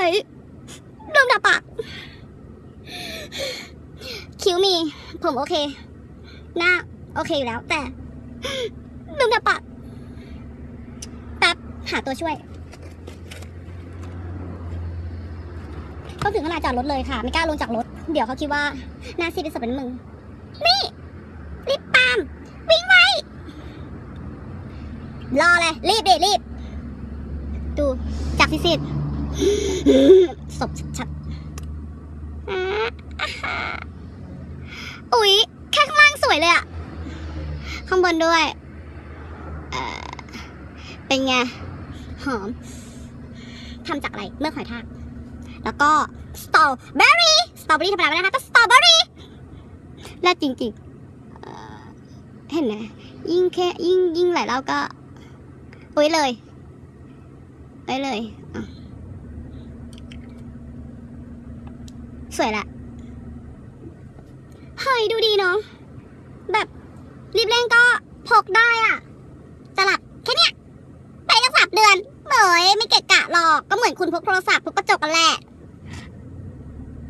ฮ้ยดมดาปากคิ้วมีผมโอเคหน้าโอเคอยู่แล้วแต่ดมดาปากแป๊บหาตัวช่วยเขาถึงขนาดจอดรถเลยค่ะไม่กล้าลงจากรถเดี๋ยวเขาคิดว่าหน้าซีดเป็นศพเป็นมึงนี่รีบปามวิ่งไวรอเลยรีบดิรีบดูจากซีดศพชัดอุ๊ยแค่ข้างล่างสวยเลยอะข้างบนด้วยเป็นไงหอมทำจากอะไรเมือกหอยทากแล้วก็สตรอเบอรี่ธรรมดาไม่ได้นะคะต้องสตรอเบอรี่และจริงๆเห็นไหมยิ่งหลายรอบก็อุ๊ยเลยสวยละเฮ้ยดูดีเนาะแบบรีบเร่งก็พกได้อ่ะตลับแค่เนี้ยไปตั้ง3 เดือนเฮ้ยไม่เกะกะหรอกก็เหมือนคุณพกโทรศัพท์พกกระจกกันแหละ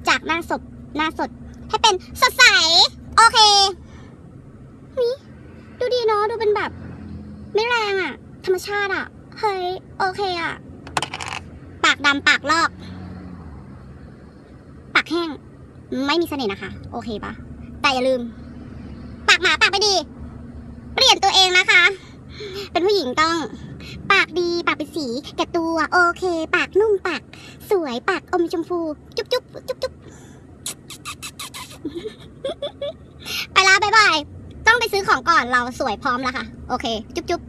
จากหน้าสดให้เป็นสดใสโอเคนี่ดูดีเนาะดูเป็นแบบไม่แรงอ่ะธรรมชาติอ่ะเฮ้ยโอเคอ่ะปากดำปากลอกปากแห้งไม่มีเสน่ห์นะคะโอเคปะแต่อย่าลืมปากหมาปากไม่ดีเปลี่ยนตัวเองนะคะเป็นผู้หญิงต้องปากดีปากเป็นสีแก่ตัวโอเคปากนุ่มปากสวยปากอมชมพูจุ๊บไปละบ๊ายบายต้องไปซื้อของก่อนเราสวยพร้อมแล้วค่ะโอเคจุ๊บ